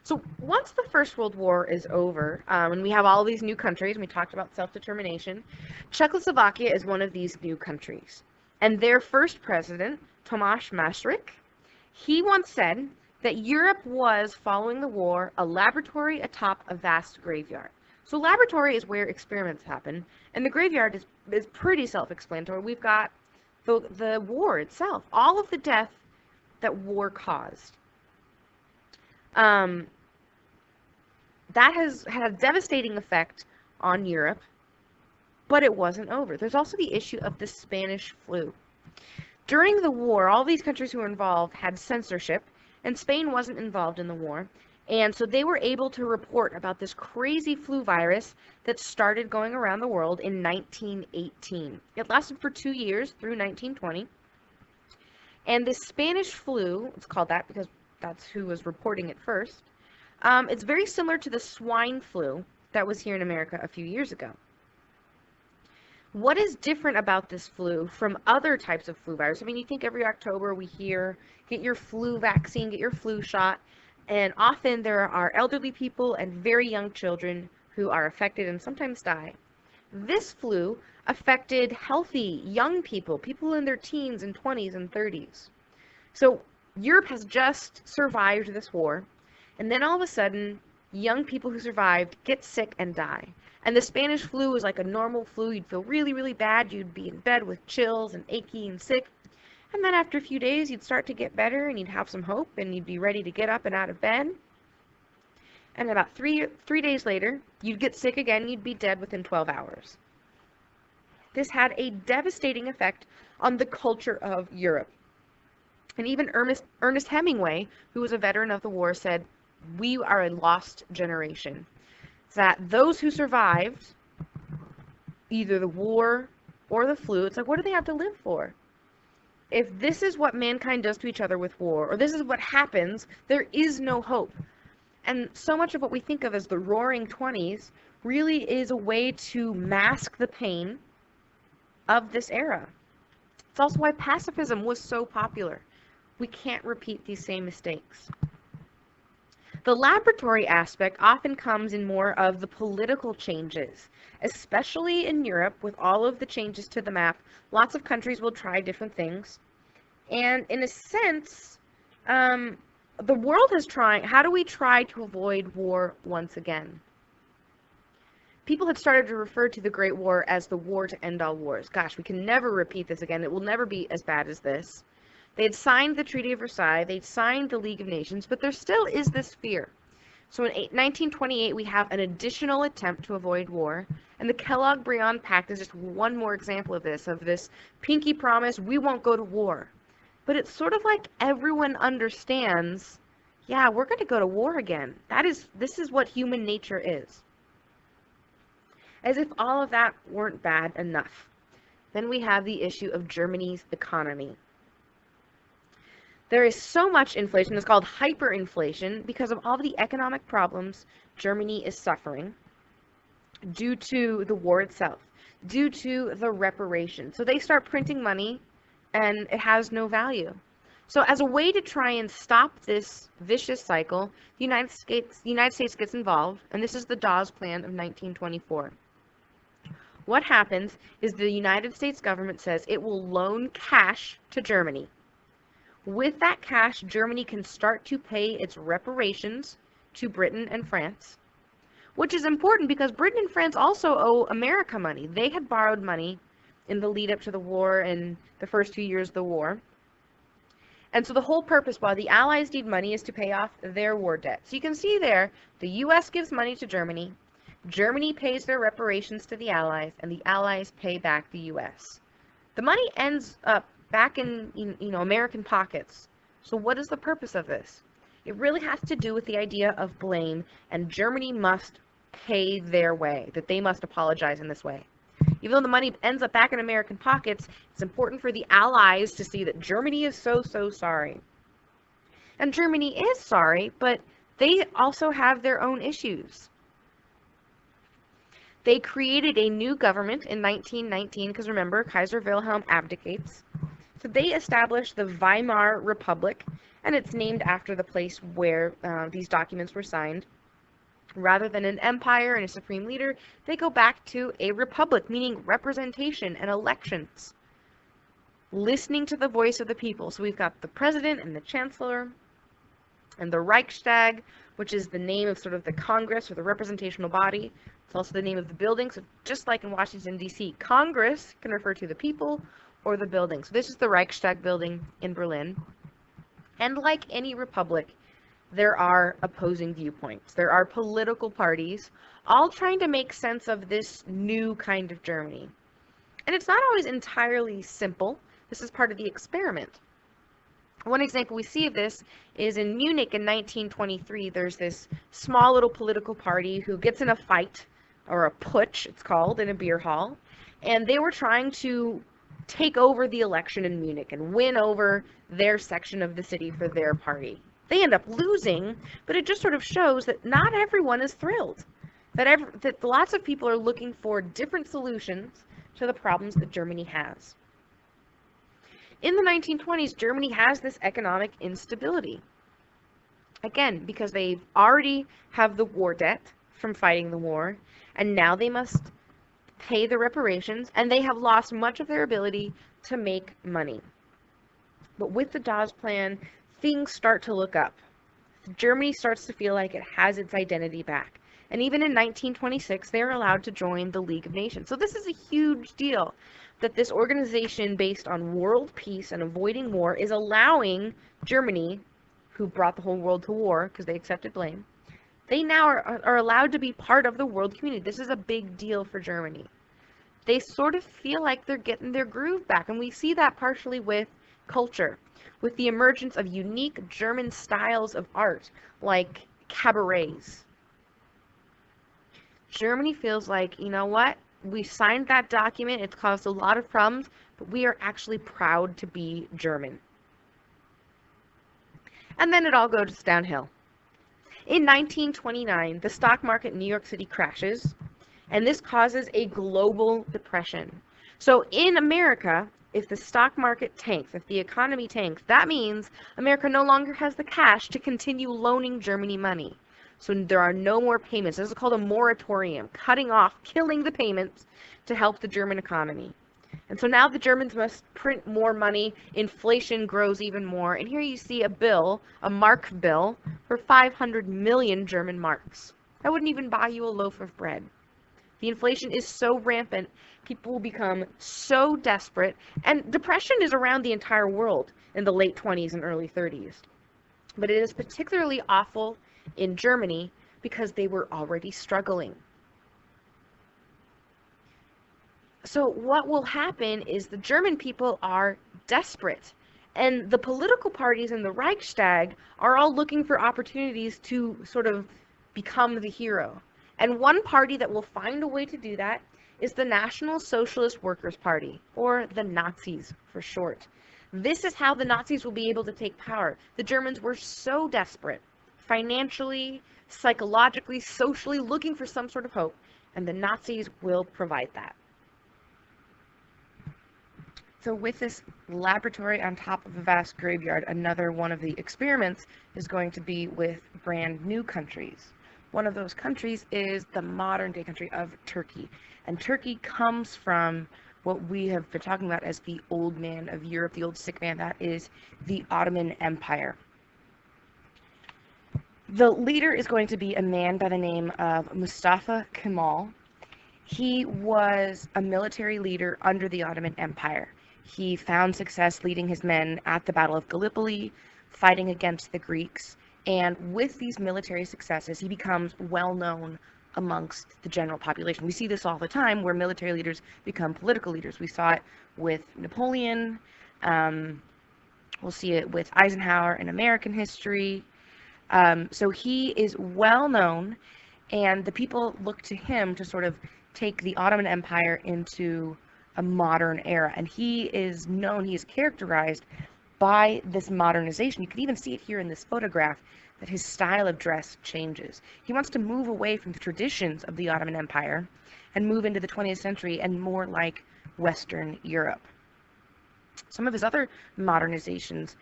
So once the First World War is over, and we have all these new countries, we talked about self-determination, Czechoslovakia is one of these new countries. And their first president, Tomáš Masaryk, he once said that Europe was, following the war, a laboratory atop a vast graveyard. So laboratory is where experiments happen, and the graveyard is pretty self-explanatory. We've got the war itself, all of the death that war caused. Um, that has had a devastating effect on Europe, but it wasn't over. There's also the issue of the Spanish flu. During the war, all these countries who were involved had censorship, and Spain wasn't involved in the war, and so they were able to report about this crazy flu virus that started going around the world in 1918. It lasted for 2 years through 1920, and the Spanish flu, it's called that because that's who was reporting it first, it's very similar to the swine flu that was here in America a few years ago. What is different about this flu from other types of flu virus? I mean, you think every October we hear, get your flu vaccine, get your flu shot, and often there are elderly people and very young children who are affected and sometimes die. This flu affected healthy young people, people in their teens and 20s and 30s. So Europe has just survived this war, and then all of a sudden, young people who survived get sick and die. And the Spanish flu was like a normal flu. You'd feel really, really bad. You'd be in bed with chills and achy and sick. And then after a few days, you'd start to get better and you'd have some hope and you'd be ready to get up and out of bed. And about three days later, you'd get sick again and you'd be dead within 12 hours. This had a devastating effect on the culture of Europe. And even Ernest Hemingway, who was a veteran of the war, said, "We are a lost generation." That those who survived either the war or the flu, it's like, what do they have to live for? If this is what mankind does to each other with war, or this is what happens, there is no hope. And so much of what we think of as the Roaring Twenties really is a way to mask the pain of this era. It's also why pacifism was so popular. We can't repeat these same mistakes. The laboratory aspect often comes in more of the political changes, especially in Europe with all of the changes to the map. Lots of countries will try different things. And in a sense, the world is trying, how do we try to avoid war once again? People had started to refer to the Great War as the war to end all wars. Gosh, we can never repeat this again. It will never be as bad as this. They had signed the Treaty of Versailles, they'd signed the League of Nations, but there still is this fear. So in 1928, we have an additional attempt to avoid war, and the Kellogg-Briand Pact is just one more example of this pinky promise, we won't go to war. But it's sort of like everyone understands, yeah, we're going to go to war again. This is what human nature is. As if all of that weren't bad enough. Then we have the issue of Germany's economy. There is so much inflation, it's called hyperinflation, because of all of the economic problems Germany is suffering due to the war itself, due to the reparations. So they start printing money and it has no value. So as a way to try and stop this vicious cycle, the United States gets involved, and this is the Dawes Plan of 1924. What happens is the United States government says it will loan cash to Germany. With that cash, Germany can start to pay its reparations to Britain and France, which is important because Britain and France also owe America money. They had borrowed money in the lead up to the war and the first 2 years of the war. And so the whole purpose, while the Allies need money, is to pay off their war debt. So you can see there, the U.S. gives money to Germany, Germany pays their reparations to the Allies, and the Allies pay back the U.S. The money ends up back in American pockets. So what is the purpose of this? It really has to do with the idea of blame, and Germany must pay their way, that they must apologize in this way. Even though the money ends up back in American pockets, it's important for the Allies to see that Germany is so sorry. And Germany is sorry, but they also have their own issues. They created a new government in 1919, because remember, Kaiser Wilhelm abdicates. So they established the Weimar Republic, and it's named after the place where these documents were signed. Rather than an empire and a supreme leader, they go back to a republic, meaning representation and elections. Listening to the voice of the people. So we've got the president and the chancellor, and the Reichstag, which is the name of sort of the Congress or the representational body. It's also the name of the building. So just like in Washington, D.C., Congress can refer to the people or the building. So this is the Reichstag building in Berlin. And like any republic, there are opposing viewpoints. There are political parties, all trying to make sense of this new kind of Germany. And it's not always entirely simple. This is part of the experiment. One example we see of this is in Munich in 1923. There's this small little political party who gets in a fight, or a putsch it's called, in a beer hall. And they were trying to take over the election in Munich and win over their section of the city for their party. They end up losing, but it just sort of shows that not everyone is thrilled. That lots of people are looking for different solutions to the problems that Germany has. In the 1920s, Germany has this economic instability. Again, because they already have the war debt from fighting the war, and now they must pay the reparations, and they have lost much of their ability to make money. But with the Dawes Plan, things start to look up. Germany starts to feel like it has its identity back. And even in 1926, they are allowed to join the League of Nations. So this is a huge deal, that this organization based on world peace and avoiding war is allowing Germany, who brought the whole world to war because they accepted blame, they now are allowed to be part of the world community. This is a big deal for Germany. They sort of feel like they're getting their groove back, and we see that partially with culture, with the emergence of unique German styles of art, like cabarets. Germany feels like, you know what? We signed that document. It's caused a lot of problems, but we are actually proud to be German. And then it all goes downhill. In 1929, the stock market in New York City crashes, and this causes a global depression. So in America, if the stock market tanks, if the economy tanks, that means America no longer has the cash to continue loaning Germany money. So there are no more payments. This is called a moratorium, cutting off, killing the payments to help the German economy. And so now the Germans must print more money, inflation grows even more, and here you see a bill, a mark bill, for 500 million German marks. That wouldn't even buy you a loaf of bread. The inflation is so rampant, people will become so desperate, and depression is around the entire world in the late 20s and early 30s. But it is particularly awful in Germany because they were already struggling. So what will happen is the German people are desperate, and the political parties in the Reichstag are all looking for opportunities to sort of become the hero. And one party that will find a way to do that is the National Socialist Workers' Party, or the Nazis for short. This is how the Nazis will be able to take power. The Germans were so desperate, financially, psychologically, socially, looking for some sort of hope, and the Nazis will provide that. So with this laboratory on top of a vast graveyard, another one of the experiments is going to be with brand new countries. One of those countries is the modern day country of Turkey. And Turkey comes from what we have been talking about as the old man of Europe, the old sick man. That is the Ottoman Empire. The leader is going to be a man by the name of Mustafa Kemal. He was a military leader under the Ottoman Empire. He found success leading his men at the Battle of Gallipoli, fighting against the Greeks. And with these military successes, he becomes well known amongst the general population. We see this all the time where military leaders become political leaders. We saw it with Napoleon. We'll see it with Eisenhower in American history. So he is well known, and the people look to him to sort of take the Ottoman Empire into a modern era. And he is known, he is characterized by this modernization. You can even see it here in this photograph, that his style of dress changes. He wants to move away from the traditions of the Ottoman Empire and move into the 20th century and more like Western Europe. Some of his other modernizations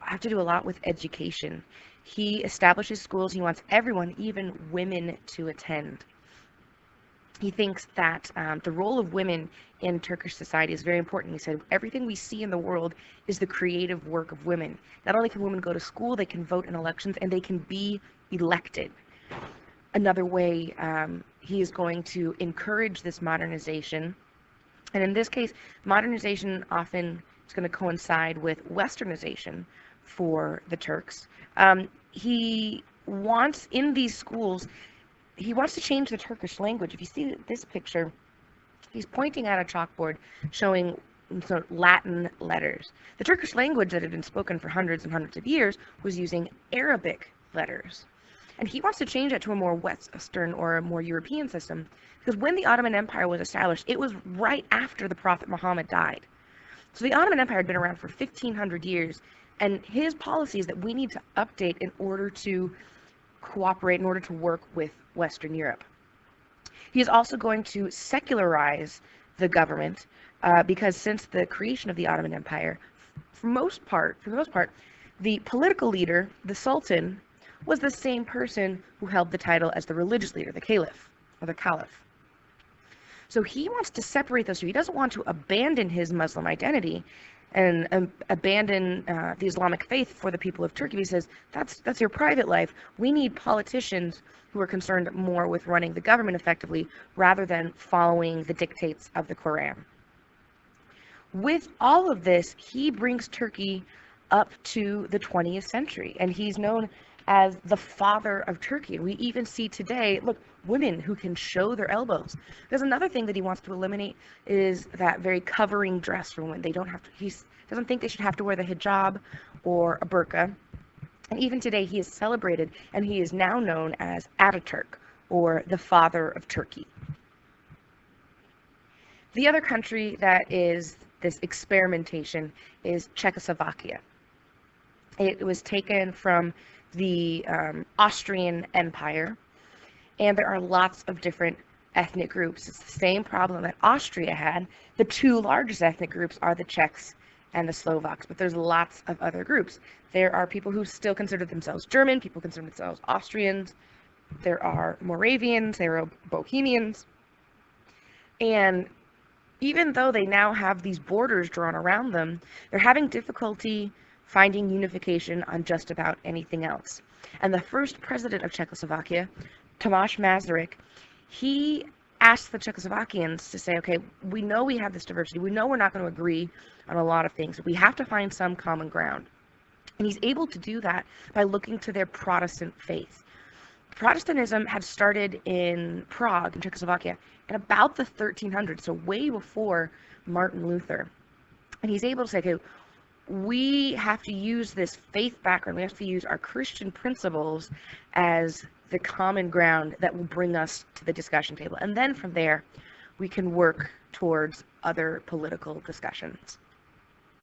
have to do a lot with education. He establishes schools. He wants everyone, even women, to attend. He thinks that the role of women in Turkish society is very important. He said, everything we see in the world is the creative work of women. Not only can women go to school, they can vote in elections, and they can be elected. Another way he is going to encourage this modernization, and in this case, modernization often is going to coincide with westernization for the Turks. He wants in these schools, he wants to change the Turkish language. If you see this picture, he's pointing at a chalkboard showing Latin letters. The Turkish language that had been spoken for hundreds and hundreds of years was using Arabic letters. And he wants to change that to a more Western or a more European system, because when the Ottoman Empire was established, it was right after the Prophet Muhammad died. So the Ottoman Empire had been around for 1,500 years, and his policy is that we need to update in order to cooperate, in order to work with Western Europe. He is also going to secularize the government, because since the creation of the Ottoman Empire, for the most part, the political leader, the Sultan, was the same person who held the title as the religious leader, the Caliph, or the Caliph. So he wants to separate those two. He doesn't want to abandon his Muslim identity and abandon the Islamic faith for the people of Turkey. He says, that's your private life. We need politicians who are concerned more with running the government effectively rather than following the dictates of the Quran. With all of this, he brings Turkey up to the 20th century, and he's known as the father of Turkey. And we even see today, look, women who can show their elbows. There's another thing that he wants to eliminate is that very covering dress for women. They don't have to, he doesn't think they should have to wear the hijab or a burqa. And even today he is celebrated, and he is now known as Ataturk, or the father of Turkey. The other country that is this experimentation is Czechoslovakia. It was taken from the Austrian Empire, and there are lots of different ethnic groups. It's the same problem that Austria had. The two largest ethnic groups are the Czechs and the Slovaks, but there's lots of other groups. There are people who still consider themselves German, people consider themselves Austrians, there are Moravians, there are Bohemians, and even though they now have these borders drawn around them, they're having difficulty finding unification on just about anything else. And the first president of Czechoslovakia, Tomáš Masaryk, he asked the Czechoslovakians to say, okay, we know we have this diversity. We know we're not going to agree on a lot of things. We have to find some common ground. And he's able to do that by looking to their Protestant faith. Protestantism had started in Prague, in Czechoslovakia, in about the 1300s, so way before Martin Luther. And he's able to say, okay, we have to use this faith background, we have to use our Christian principles as the common ground that will bring us to the discussion table. And then from there, we can work towards other political discussions.